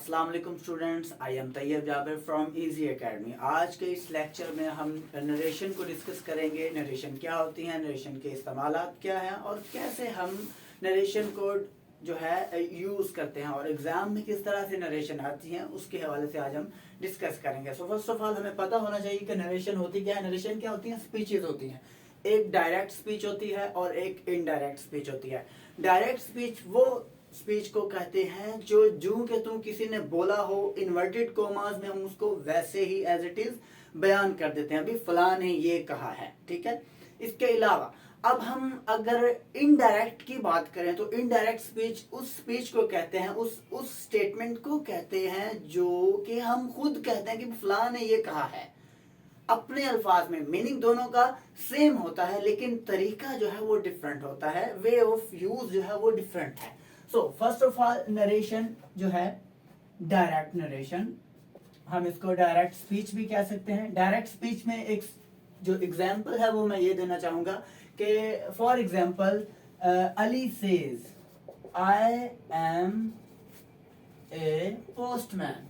अस्सलाम वालेकुम students, I am Tayyab Jabir from easy academy. आज के इस लेक्चर में हम नरेशन को डिस्कस करेंगे। नरेशन क्या होती है, नरेशन के इस्तेमालात क्या हैं और कैसे हम नरेशन को जो है यूज़ करते हैं और एग्ज़ाम में किस तरह से नरेशन आती हैं उसके हवाले से आज हम डिस्कस करेंगे। सो फर्स्ट ऑफ ऑल हमें पता होना चाहिए कि नरेशन होती क्या है। नरेशन क्या होती है? स्पीचेज होती हैं। एक डायरेक्ट स्पीच होती है और एक इनडायरेक्ट स्पीच होती है। डायरेक्ट स्पीच वो स्पीच को कहते हैं जो जूं के तू किसी ने बोला हो, इन्वर्टेड कोमास में हम उसको वैसे ही एज इट इज बयान कर देते हैं, अभी फलां ने ये कहा है, ठीक है। इसके अलावा अब हम अगर इनडायरेक्ट की बात करें तो इनडायरेक्ट स्पीच उस स्पीच को कहते हैं, उस स्टेटमेंट को कहते हैं जो कि हम खुद कहते हैं कि फलां ने ये कहा है अपने अल्फाज में। मीनिंग दोनों का सेम होता है लेकिन तरीका जो है वो डिफरेंट होता है, वे ऑफ यूज जो है वो डिफरेंट है। So first of all narration जो है डायरेक्ट नरेशन, हम इसको डायरेक्ट स्पीच भी कह सकते हैं। डायरेक्ट स्पीच में एक जो एग्जांपल है वो मैं ये देना चाहूंगा कि for example Ali says I am a postman.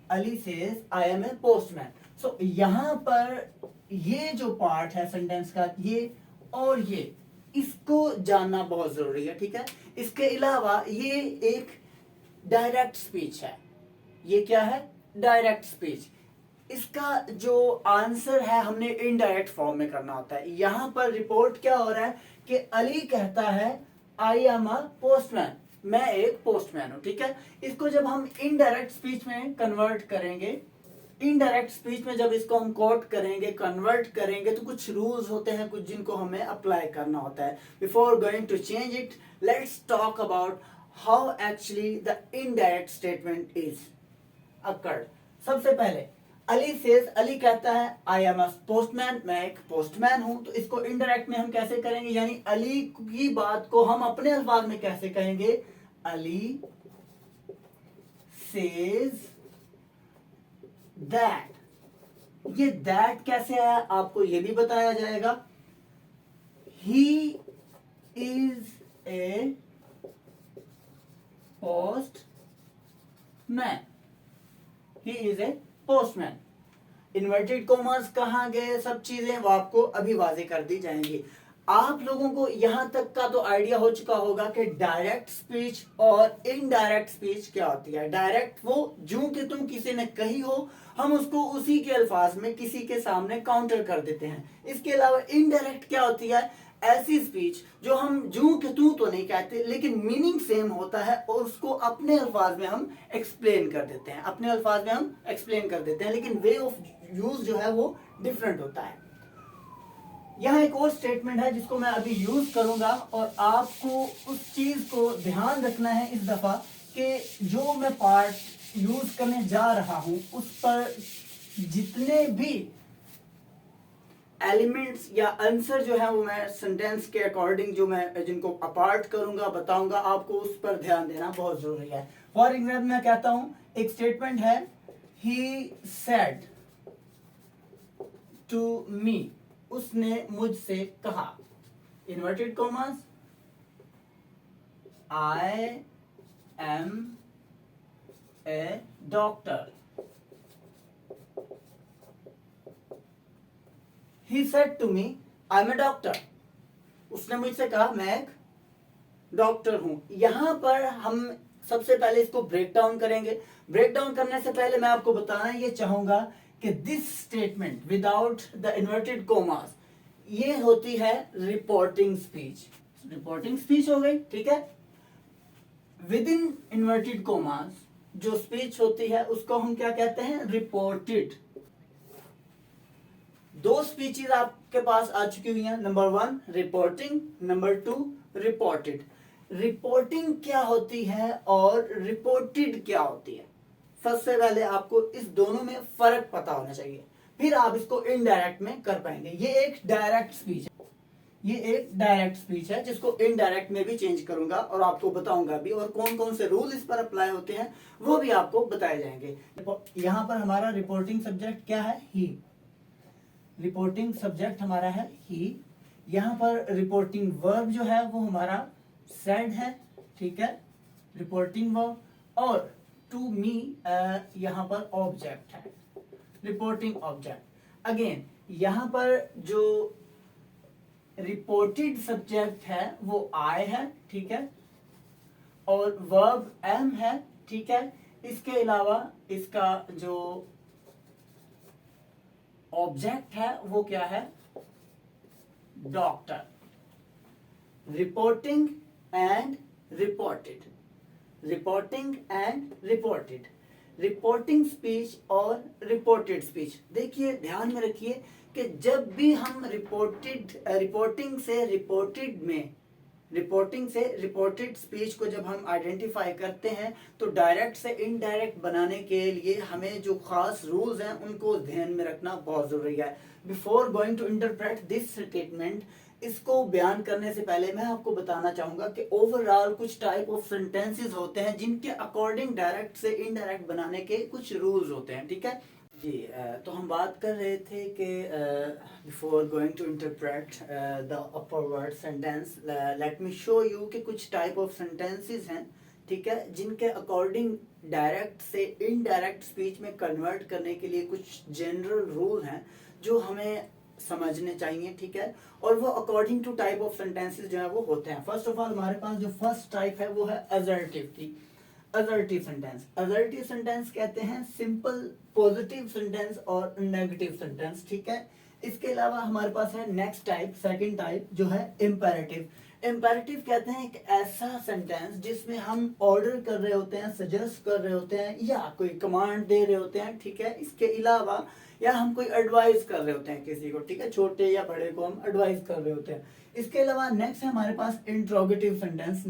Ali says I am a postman. So यहां पर ये जो पार्ट है सेंटेंस का, ये और ये, इसको जानना बहुत जरूरी है, ठीक है। इसके अलावा ये एक डायरेक्ट स्पीच है। ये क्या है? Direct speech. इसका जो आंसर है हमने इनडायरेक्ट फॉर्म में करना होता है। यहां पर रिपोर्ट क्या हो रहा है कि अली कहता है आई एम अ पोस्टमैन, मैं एक पोस्टमैन हूं, ठीक है। इसको जब हम इनडायरेक्ट स्पीच में कन्वर्ट करेंगे, इनडायरेक्ट स्पीच में जब इसको हम कोट करेंगे, कन्वर्ट करेंगे, तो कुछ रूल्स होते हैं कुछ जिनको हमें अप्लाई करना होता है। Before going to change it, let's talk about how actually the indirect statement is occurred. सबसे पहले अली सेज, अली कहता है आई एम अ पोस्टमैन, मैं एक पोस्टमैन हूं। तो इसको इनडायरेक्ट में हम कैसे करेंगे, यानी अली की बात को हम अपने अल्फाज में कैसे कहेंगे? Ali says that. ये दैट कैसे आया आपको ये भी बताया जाएगा। He is a postman, he is a postman. Inverted commas कहां गए, सब चीजें वो आपको अभी वाजे कर दी जाएंगी। आप लोगों को यहां तक का तो आइडिया हो चुका होगा कि डायरेक्ट स्पीच और इनडायरेक्ट स्पीच क्या होती है। डायरेक्ट वो जूं कि तुम किसी ने कही हो, हम उसको उसी के अल्फाज में किसी के सामने काउंटर कर देते हैं। इसके अलावा इनडायरेक्ट क्या होती है? ऐसी स्पीच जो हम जूं कि तू तो नहीं कहते लेकिन मीनिंग सेम होता है और उसको अपने अल्फाज में हम एक्सप्लेन कर देते हैं, अपने अल्फाज में हम एक्सप्लेन कर देते हैं, लेकिन वे ऑफ यूज जो है वो डिफरेंट होता है। यहां एक और स्टेटमेंट है जिसको मैं अभी यूज करूंगा और आपको उस चीज को ध्यान रखना है इस दफा कि जो मैं पार्ट यूज करने जा रहा हूं उस पर जितने भी एलिमेंट्स या आंसर जो है वो मैं सेंटेंस के अकॉर्डिंग जो मैं जिनको अपार्ट करूंगा बताऊंगा, आपको उस पर ध्यान देना बहुत जरूरी है। फॉर एग्जाम्पल मैं कहता हूं, एक स्टेटमेंट है ही सेड टू मी, उसने मुझसे कहा, inverted commas, I am a doctor. He said to me, I'm a doctor. उसने मुझसे कहा मैं एक डॉक्टर हूं। यहां पर हम सबसे पहले इसको ब्रेक डाउन करेंगे। ब्रेक डाउन करने से पहले मैं आपको बताना ये चाहूंगा कि this statement without the inverted commas ये होती है रिपोर्टिंग स्पीच। रिपोर्टिंग स्पीच हो गई, ठीक है। विद इन इन्वर्टेड कोमास जो स्पीच होती है उसको हम क्या कहते हैं? रिपोर्टेड। दो स्पीचेस आपके पास आ चुकी हुई हैं, number 1 reporting, number 2 reported. Reporting क्या होती है और रिपोर्टेड क्या होती है? सबसे पहले आपको इस दोनों में फर्क पता होना चाहिए, फिर आप इसको इनडायरेक्ट में कर पाएंगे। ये एक डायरेक्ट स्पीच है, ये एक डायरेक्ट स्पीच है जिसको इनडायरेक्ट में भी चेंज करूंगा और आपको बताऊंगा भी, और कौन कौन से रूल इस पर अप्लाई होते हैं वो भी आपको बताए जाएंगे। यहां पर हमारा रिपोर्टिंग सब्जेक्ट क्या है? ही। रिपोर्टिंग सब्जेक्ट हमारा है ही। यहां पर रिपोर्टिंग वर्ब जो है वो हमारा सेड है, ठीक है। रिपोर्टिंग वर्ब, और टू मी यहाँ पर ऑब्जेक्ट है, रिपोर्टिंग ऑब्जेक्ट। अगेन यहाँ पर जो रिपोर्टेड सब्जेक्ट है वो आई है, ठीक है, और वर्ब एम है, ठीक है। इसके अलावा इसका जो ऑब्जेक्ट है वो क्या है, doctor. Reporting and reported, reporting and reported, reporting speech और रिपोर्टेड स्पीच। देखिए ध्यान में रखिए कि जब भी हम रिपोर्टिंग से रिपोर्टेड स्पीच को जब हम आइडेंटिफाई करते हैं तो डायरेक्ट से इनडायरेक्ट बनाने के लिए हमें जो खास रूल्स हैं उनको ध्यान में रखना बहुत जरूरी है। Before going to interpret this statement, इसको बयान करने से पहले मैं आपको बताना चाहूंगा कि ओवरऑल कुछ टाइप ऑफ सेंटेंसेस होते हैं जिनके अकॉर्डिंग डायरेक्ट से इनडायरेक्ट बनाने के कुछ रूल्स होते हैं, ठीक है जी। तो हम बात कर रहे थे कि before going to interpret the upper word sentence, let me show you कि कुछ टाइप ऑफ सेंटेंसेस हैं, ठीक है, जिनके अकॉर्डिंग डायरेक्ट से इनडायरेक्ट स्पीच में कन्वर्ट करने के लिए कुछ जनरल रूल हैं जो हमें समझने चाहिए, ठीक है। और वो according to type of sentences जो है वो होते हैं। फर्स्ट ऑफ ऑल हमारे पास जो फर्स्ट टाइप है वो है असर्टिव की। असर्टिव सेंटेंस, असर्टिव सेंटेंस कहते हैं सिंपल पॉजिटिव सेंटेंस और नेगेटिव सेंटेंस, ठीक है। इसके अलावा हमारे पास है नेक्स्ट टाइप, सेकंड टाइप जो है इंपेरेटिव। इंपेरेटिव कहते हैं एक ऐसा सेंटेंस जिसमें हम ऑर्डर कर रहे होते हैं, सजेस्ट कर रहे होते हैं या कोई कमांड दे रहे होते हैं, ठीक है। इसके अलावा या हम कोई एडवाइस कर रहे होते हैं किसी को, ठीक है, छोटे या बड़े को हम एडवाइस कर रहे होते हैं। इसके अलावा नेक्स्ट है हमारे पास इंट्रोगेटिव सेंटेंस,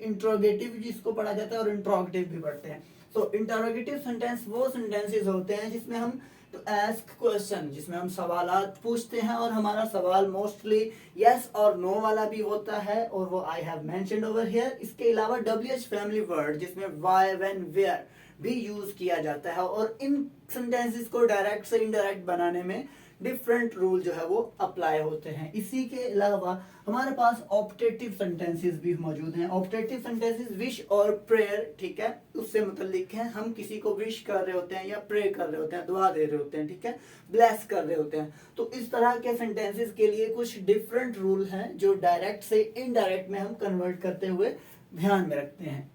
इंट्रोगेटिव जिसको पढ़ा जाता है और इंट्रोगेटिव भी पढ़ते हैं। तो इंट्रोगेटिव सेंटेंस वो सेंटेंसेस होते हैं जिसमें हम टू आस्क क्वेश्चन, जिसमें हम सवालात पूछते हैं और हमारा सवाल मोस्टली यस और नो वाला भी होता है, और वो I have mentioned over here. इसके अलावा WH फैमिली वर्ड जिसमें व्हाई, व्हेन, वेयर भी यूज किया जाता है, और इन सेंटेंसेस को डायरेक्ट से इनडायरेक्ट बनाने में डिफरेंट रूल जो है वो अप्लाई होते हैं। इसी के अलावा हमारे पास ऑप्टेटिव सेंटेंसेस भी मौजूद हैं। ऑप्टेटिव सेंटेंसेस विश और प्रेयर, ठीक है, उससे मुतल्लिक है। हम किसी को विश कर रहे होते हैं या प्रे कर रहे होते हैं, दुआ दे रहे होते हैं, ठीक है, ब्लेस कर रहे होते हैं। तो इस तरह के सेंटेंसेस के लिए कुछ डिफरेंट रूल हैं जो डायरेक्ट से इनडायरेक्ट में हम कन्वर्ट करते हुए ध्यान में रखते हैं।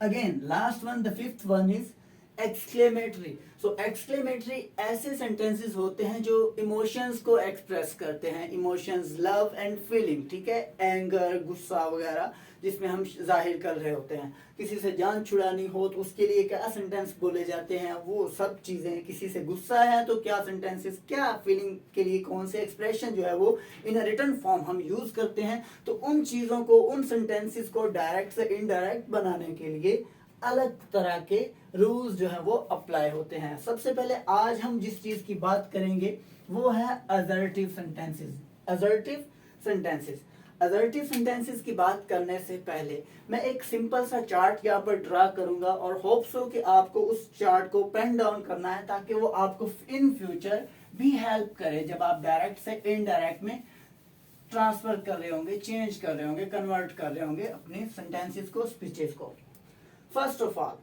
Again last one, the fifth one is exclamatory. So exclamatory ऐसे सेंटेंसेस होते हैं जो इमोशंस को एक्सप्रेस करते हैं, इमोशंस, लव एंड फीलिंग, ठीक है, एंगर, गुस्सा वगैरह, जिसमें हम जाहिर कर रहे होते हैं। किसी से जान छुड़ानी हो तो उसके लिए क्या सेंटेंस बोले जाते हैं, वो सब चीजें। किसी से गुस्सा है तो क्या सेंटेंसेस, क्या फीलिंग के लिए कौन से एक्सप्रेशन जो है वो इन रिटन फॉर्म हम यूज करते हैं। तो उन चीजों को, उन सेंटेंसेस को डायरेक्ट से इनडायरेक्ट बनाने के लिए अलग तरह के रूल्स जो है वो अप्लाई होते हैं। सबसे पहले आज हम जिस चीज की बात करेंगे वो है assertive sentences. Assertive sentences, assertive sentences की बात करने से पहले मैं एक सिंपल सा चार्ट यहाँ पर ड्रा करूंगा और होप सो कि आपको उस चार्ट को पेन डाउन करना है ताकि वो आपको इन फ्यूचर भी हेल्प करे जब आप डायरेक्ट से इनडायरेक्ट में ट्रांसफर कर रहे होंगे, चेंज कर रहे होंगे, कन्वर्ट कर रहे होंगे अपने सेंटेंसेस को, स्पीचेस को। फर्स्ट ऑफ ऑल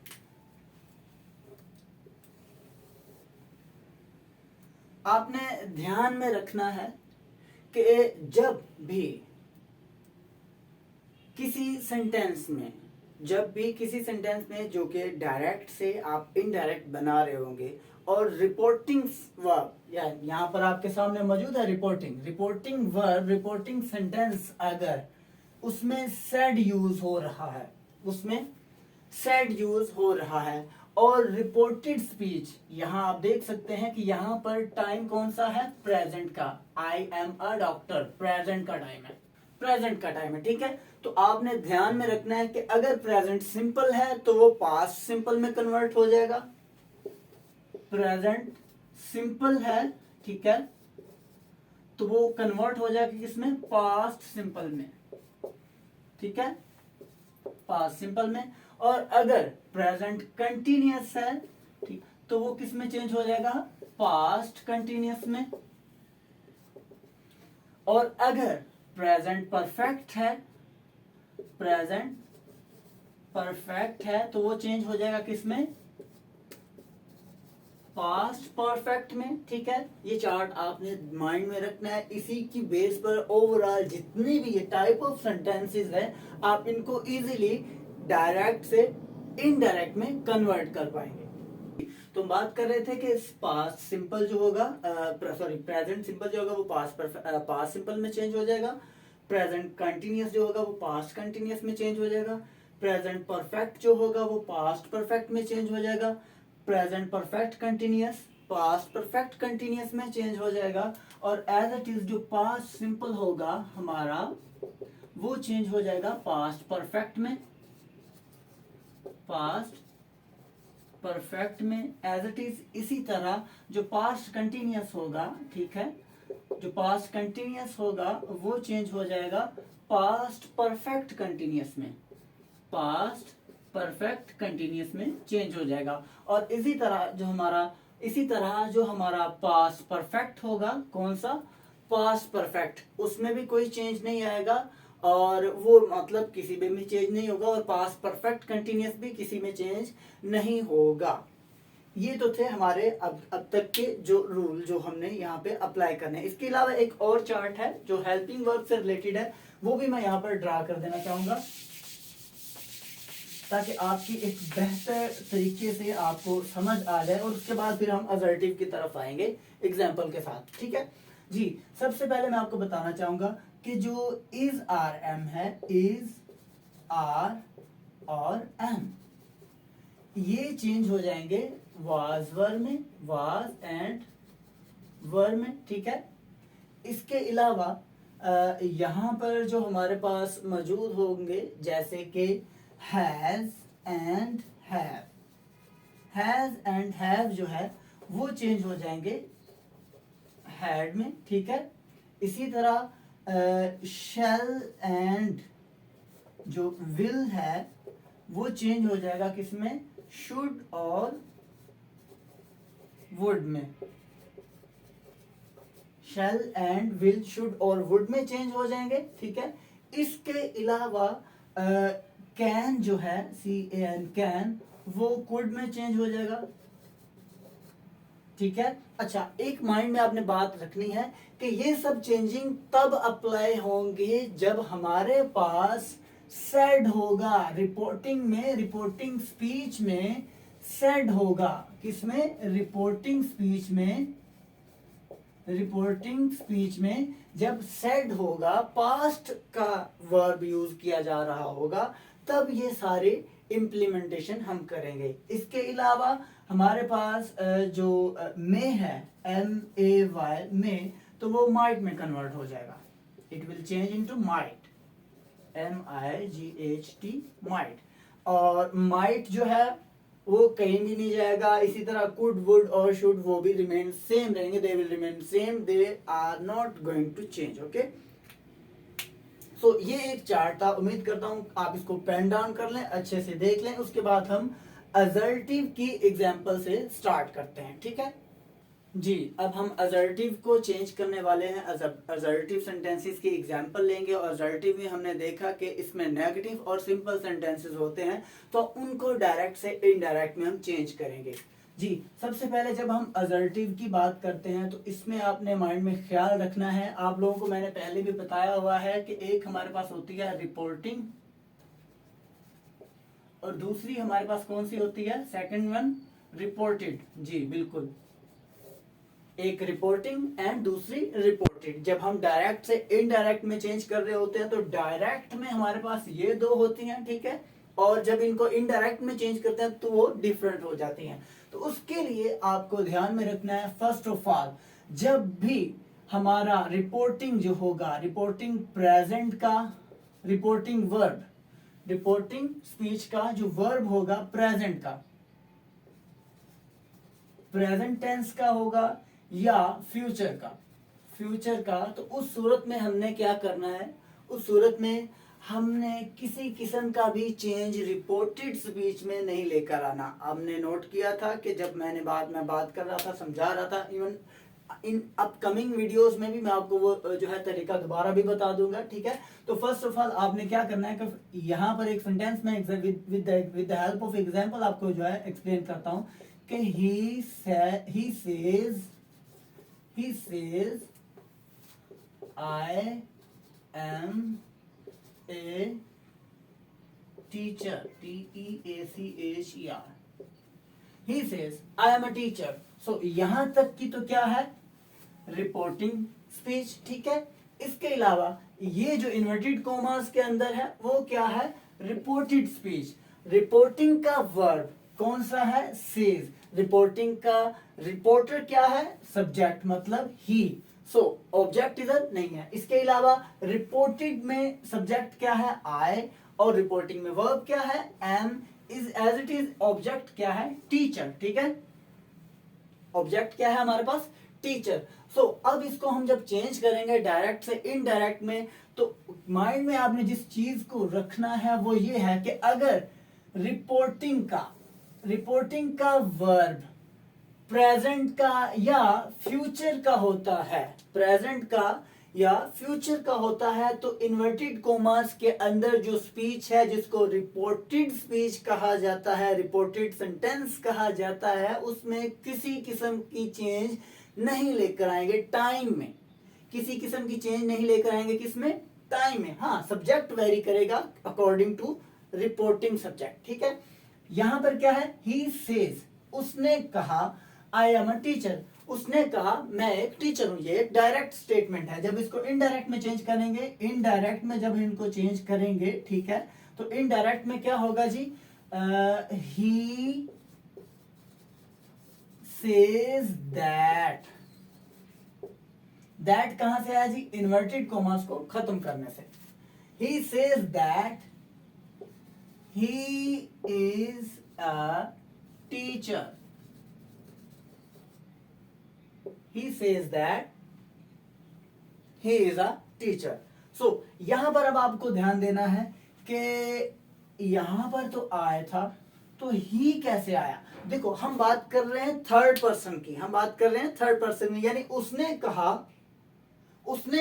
आपने ध्यान में रखना है कि जब भी किसी सेंटेंस में जो कि डायरेक्ट से आप इनडायरेक्ट बना रहे होंगे और रिपोर्टिंग वर्ब, या यहाँ पर आपके सामने मौजूद है रिपोर्टिंग वर्ब, रिपोर्टिंग सेंटेंस, अगर उसमें सेड यूज हो रहा है और रिपोर्टेड स्पीच, यहाँ आप देख सकते हैं कि यहाँ पर टाइम कौन सा है, प्रेजेंट का। I am a doctor, present का टाइम है, ठीक है। तो आपने ध्यान में रखना है कि अगर प्रेजेंट सिंपल है तो वो पास्ट सिंपल में कन्वर्ट हो जाएगा। प्रेजेंट सिंपल है, ठीक है, तो वो कन्वर्ट हो जाएगा किसमें, पास्ट सिंपल में, ठीक है, पास्ट सिंपल में। और अगर प्रेजेंट कंटिन्यूअस है, ठीक, तो वो किस में चेंज हो जाएगा, पास्ट कंटिन्यूअस में। और अगर प्रेजेंट परफेक्ट है, प्रेजेंट परफेक्ट है तो वो चेंज हो जाएगा किसमें, पास्ट परफेक्ट में। ठीक है, ये चार्ट आपने माइंड में रखना है। इसी की बेस पर ओवरऑल जितने भी ये टाइप ऑफ सेंटेंसेस है आप इनको इजीली डायरेक्ट से इनडायरेक्ट में कन्वर्ट कर पाएंगे। तो हम बात कर रहे थे कि पास्ट सिंपल जो होगा, सॉरी प्रेजेंट सिंपल जो होगा वो पास्ट सिंपल में चेंज हो जाएगा। प्रेजेंट कंटिन्यूअस जो होगा वो पास्ट कंटिन्यूअस में चेंज हो जाएगा। प्रेजेंट परफेक्ट जो होगा वो पास्ट परफेक्ट में चेंज हो जाएगा। Present perfect continuous past perfect continuous में चेंज हो जाएगा। और एज इट इज जो पास्ट सिंपल होगा हमारा वो चेंज हो जाएगा पास्ट परफेक्ट में, पास्ट परफेक्ट में एज इट इज। इसी तरह जो पास्ट कंटिन्यूअस होगा, ठीक है, जो पास्ट कंटिन्यूअस होगा वो चेंज हो जाएगा पास्ट परफेक्ट कंटिन्यूअस में, पास्ट परफेक्ट कंटिन्यूअस में चेंज हो जाएगा। और इसी तरह जो हमारा पास्ट परफेक्ट होगा, कौन सा, पास्ट परफेक्ट, उसमें भी कोई चेंज नहीं आएगा और वो मतलब किसी में भी चेंज नहीं होगा। और पास्ट परफेक्ट कंटिन्यूअस भी किसी में चेंज नहीं होगा। ये तो थे हमारे अब तक के जो रूल जो हमने यहाँ पे अप्लाई करने हैं। इसके अलावा एक और चार्ट है जो हेल्पिंग वर्ब से रिलेटेड है, वो भी मैं यहाँ पर ड्रा कर देना चाहूंगा ताकि आपकी एक बेहतर तरीके से आपको समझ आ जाए। और उसके बाद फिर हम असर्टिव की तरफ आएंगे एग्जाम्पल के साथ। ठीक है जी, सबसे पहले मैं आपको बताना चाहूंगा कि जो इज आर एम है, इज आर और एम, ये चेंज हो जाएंगे वाज वर्ब में, वाज एंड वर्ब में। ठीक है, इसके अलावा यहाँ पर जो हमारे पास मौजूद होंगे जैसे कि has and have, has and have जो है वो चेंज हो जाएंगे हैड में। ठीक है, इसी तरह शैल एंड जो विल है वो चेंज हो जाएगा किसमें, शुड और वुड में। शैल एंड विल, शुड और वुड में चेंज हो जाएंगे। ठीक है, इसके अलावा कैन जो है, CAN कैन, वो कुड में चेंज हो जाएगा। ठीक है, अच्छा एक माइंड में आपने बात रखनी है कि ये सब चेंजिंग तब अप्लाई होंगे जब हमारे पास सेड होगा, रिपोर्टिंग में, रिपोर्टिंग स्पीच में सेड होगा। किसमें, रिपोर्टिंग स्पीच में, रिपोर्टिंग स्पीच में जब सेड होगा, पास्ट का वर्ब यूज किया जा रहा होगा, तब ये सारे इम्प्लीमेंटेशन हम करेंगे। इसके अलावा हमारे पास जो मे है, MAY में, तो वो माइट में कन्वर्ट हो जाएगा। It will change into might, MIGHT might. और माइट जो है वो कहीं भी नहीं जाएगा। इसी तरह कुड, वुड और शुड वो भी रिमेन सेम रहेंगे, they will remain same, they are not going to change. Okay, so ये एक चार्ट था, उम्मीद करता हूं आप इसको पेन डाउन कर लें, अच्छे से देख लें। उसके बाद हम असर्टिव की एग्जांपल से स्टार्ट करते हैं। ठीक है जी, अब हम असर्टिव को चेंज करने वाले हैं। असर्टिव सेंटेंसेस की एग्जांपल लेंगे और असर्टिव में हमने देखा कि इसमें नेगेटिव और सिंपल सेंटेंसेस होते हैं, तो उनको डायरेक्ट से इनडायरेक्ट में हम चेंज करेंगे। जी, सबसे पहले जब हम असर्टिव की बात करते हैं तो इसमें आपने माइंड में ख्याल रखना है, आप लोगों को मैंने पहले भी बताया हुआ है कि एक हमारे पास होती है रिपोर्टिंग और दूसरी हमारे पास कौन सी होती है, सेकंड वन रिपोर्टेड। जी बिल्कुल, एक रिपोर्टिंग एंड दूसरी रिपोर्टेड। जब हम डायरेक्ट से इनडायरेक्ट में चेंज कर रहे होते हैं तो डायरेक्ट में हमारे पास ये दो होती हैं, ठीक है, और जब इनको इनडायरेक्ट में चेंज करते हैं तो वो डिफरेंट हो जाती हैं। तो उसके लिए आपको ध्यान में रखना है, फर्स्ट ऑफ ऑल जब भी हमारा रिपोर्टिंग जो होगा, रिपोर्टिंग प्रेजेंट का, रिपोर्टिंग वर्ब, रिपोर्टिंग स्पीच का जो वर्ब होगा प्रेजेंट का, प्रेजेंट टेंस का होगा या फ्यूचर का, फ्यूचर का, तो उस सूरत में हमने क्या करना है, उस सूरत में हमने किसी किस्म का भी चेंज रिपोर्टेड स्पीच में नहीं लेकर आना। हमने नोट किया था कि जब मैंने बाद में बात कर रहा था, समझा रहा था, इवन इन अपकमिंग वीडियोस में भी मैं आपको वो जो है तरीका दोबारा भी बता दूंगा, ठीक है। तो फर्स्ट ऑफ ऑल आपने क्या करना है कि यहाँ पर एक सेंटेंस में with the help of example आपको जो है एक्सप्लेन करता हूँ कि he says I am a teacher, teacher, he says I am a teacher। so यहां तक की तो क्या है, रिपोर्टिंग स्पीच, ठीक है। इसके अलावा ये जो इन्वर्टेड कॉमास के अंदर है वो क्या है, रिपोर्टेड स्पीच। रिपोर्टिंग का वर्ब कौन सा है, सेज। रिपोर्टिंग का रिपोर्टर क्या है, सब्जेक्ट मतलब ही। सो ऑब्जेक्ट इधर नहीं है। इसके अलावा रिपोर्टेड में सब्जेक्ट क्या है, आई, और रिपोर्टिंग में वर्ब क्या है, am. Is as it is object क्या है, टीचर, ठीक है। ऑब्जेक्ट क्या है हमारे पास, टीचर। सो अब इसको हम जब चेंज करेंगे डायरेक्ट से इनडायरेक्ट में, तो माइंड में आपने जिस चीज को रखना है वो ये है कि अगर रिपोर्टिंग का वर्ब प्रेजेंट का या फ्यूचर का होता है, प्रेजेंट का या फ्यूचर का होता है, तो इन्वर्टेड कोमास के अंदर जो स्पीच है जिसको रिपोर्टेड स्पीच कहा जाता है, रिपोर्टेड सेंटेंस कहा जाता है, उसमें किसी किस्म की चेंज नहीं लेकर आएंगे टाइम में। किसी किस्म की चेंज नहीं लेकर आएंगे, किसमें, टाइम में। हाँ, सब्जेक्ट वेरी करेगा अकॉर्डिंग टू रिपोर्टिंग सब्जेक्ट, ठीक है। यहां पर क्या है, ही सेज, उसने कहा, आई एम अ टीचर, उसने कहा मैं एक टीचर हूं। ये एक डायरेक्ट स्टेटमेंट है। जब इसको इनडायरेक्ट में चेंज करेंगे, इनडायरेक्ट में जब इनको चेंज करेंगे, ठीक है, तो इनडायरेक्ट में क्या होगा जी, ही सेज दैट। दैट कहां से आया जी, इन्वर्टेड कॉमास को खत्म करने से। He says that he is a teacher. He says that he is a teacher। so यहां पर अब आपको ध्यान देना है कि यहां पर तो आया था, तो ही कैसे आया। देखो हम बात कर रहे हैं थर्ड पर्सन की, हम बात कर रहे हैं थर्ड पर्सन की, यानी उसने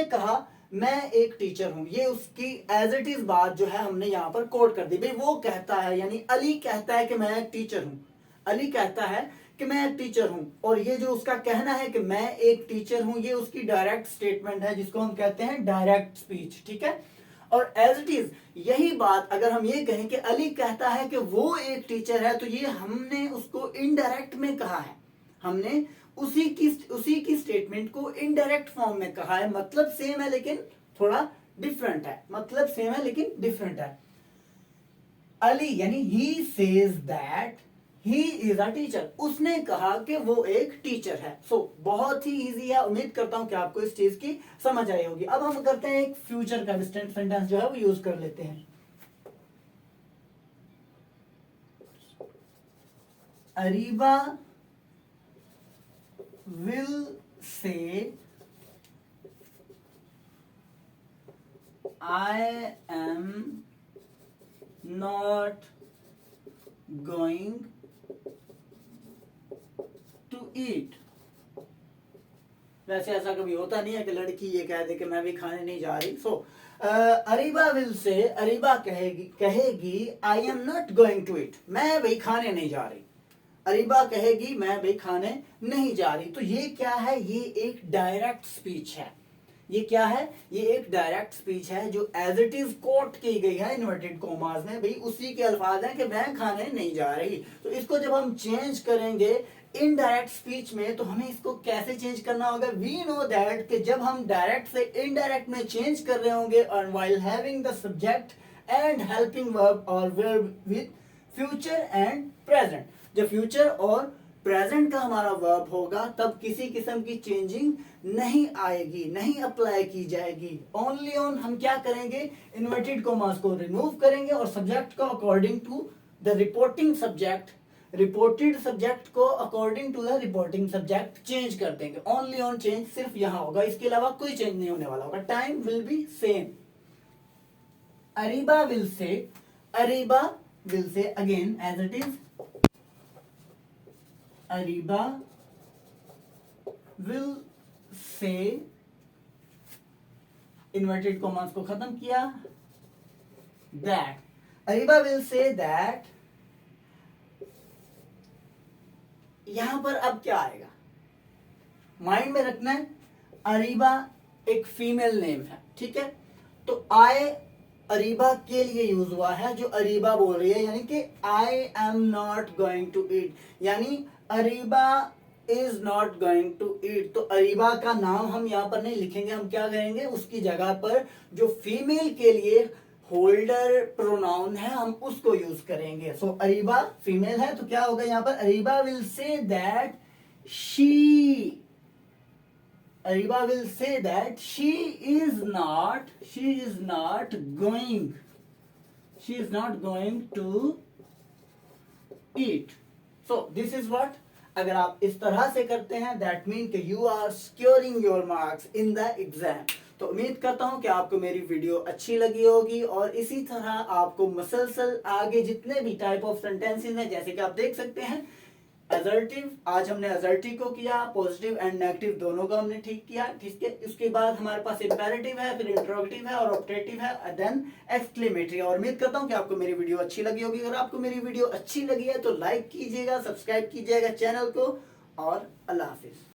कहा मैं एक टीचर हूं। ये उसकी एज इट इज बात जो है हमने यहां पर कोट कर दी। भाई वो कहता है, यानी अली कहता है कि मैं एक टीचर हूं। अली कहता है कि मैं एक टीचर हूं, और ये जो उसका कहना है कि मैं एक टीचर हूं, ये उसकी डायरेक्ट स्टेटमेंट है, जिसको हम कहते हैं डायरेक्ट स्पीच, ठीक है। और एज इट इज यही बात अगर हम ये कहें कि अली कहता है कि वो एक टीचर है, तो ये हमने उसको इनडायरेक्ट में कहा है। हमने उसी की स्टेटमेंट को इनडायरेक्ट फॉर्म में कहा है। मतलब सेम है लेकिन थोड़ा डिफरेंट है, मतलब सेम है लेकिन डिफरेंट है। अली यानी he says that he is a teacher, उसने कहा कि वो एक टीचर है। सो बहुत ही इजी है। उम्मीद करता हूं कि आपको इस चीज की समझ आई होगी। अब हम करते हैं एक फ्यूचर का सेंटेंस जो है वो यूज कर लेते हैं। Ariba will say I am not going to eat. वैसे ऐसा कभी होता नहीं है कि लड़की ये कह दे कि मैं भी खाने नहीं जा रही। सो अरीबा विल से, अरीबा कहेगी I am not going to eat, मैं भाई खाने नहीं जा रही। अरीबा कहेगी मैं भाई खाने नहीं जा रही। तो ये क्या है, ये एक डायरेक्ट स्पीच है। ये क्या है, ये एक डायरेक्ट स्पीच है जो एज इट इज कोट की गई है इन्वर्टेड कॉमास में। भाई उसी के अल्फाज हैं कि मैं खाने नहीं जा रही। तो इसको जब हम चेंज करेंगे इनडायरेक्ट स्पीच में, तो हमें इसको कैसे चेंज करना होगा। वी नो दैट कि जब हम डायरेक्ट से इनडायरेक्ट में चेंज कर रहे होंगे, और while having the subject and helping verb और verb with future and present, जब फ्यूचर और प्रेजेंट का हमारा वर्ब होगा, तब किसी किस्म की चेंजिंग नहीं आएगी, नहीं अप्लाई की जाएगी। ओनली ऑन हम क्या करेंगे, इन्वर्टेड कॉमास को रिमूव करेंगे और सब्जेक्ट को according to the reporting subject, reported subject को according to the reporting subject change कर देंगे। ओनली ऑन चेंज सिर्फ यहां होगा, इसके अलावा कोई चेंज नहीं होने वाला होगा। Time will be same. Ariba will say again as it is, Ariba will say, inverted commas को खत्म किया, that, Ariba will say that, यहां पर अब क्या आएगा, माइंड में रखना है, अरीबा एक फीमेल नेम है, ठीक है, तो आई अरीबा के लिए यूज हुआ है, जो अरीबा बोल रही है, यानी कि I am not going to eat, यानी Areeba is not going to eat. तो अरीबा का नाम हम यहाँ पर नहीं लिखेंगे, हम क्या करेंगे, उसकी जगह पर जो फीमेल के लिए होल्डर प्रोनाउन है हम उसको यूज करेंगे। सो अरीबा फीमेल है तो क्या होगा यहाँ पर, Ariba will say that she, Ariba will say that she is not going to eat. So this is what, अगर आप इस तरह से करते हैं that mean कि you are securing your marks in the exam. तो उम्मीद करता हूं कि आपको मेरी वीडियो अच्छी लगी होगी और इसी तरह आपको मुसलसल आगे जितने भी टाइप ऑफ सेंटेंसेस हैं, जैसे कि आप देख सकते हैं असर्टिव, आज हमने असर्टिव को किया, पॉजिटिव एंड नेगेटिव दोनों को हमने ठीक किया, ठीक है। उसके बाद हमारे पास इंपेरेटिव है, फिर इंट्रोगेटिव है और ऑप्टेटिव है, देन एक्सक्लेमेटरी। और उम्मीद करता हूं कि आपको मेरी वीडियो अच्छी लगी होगी। अगर आपको मेरी वीडियो अच्छी लगी है तो लाइक कीजिएगा, सब्सक्राइब कीजिएगा चैनल को, और अल्लाह हाफिज।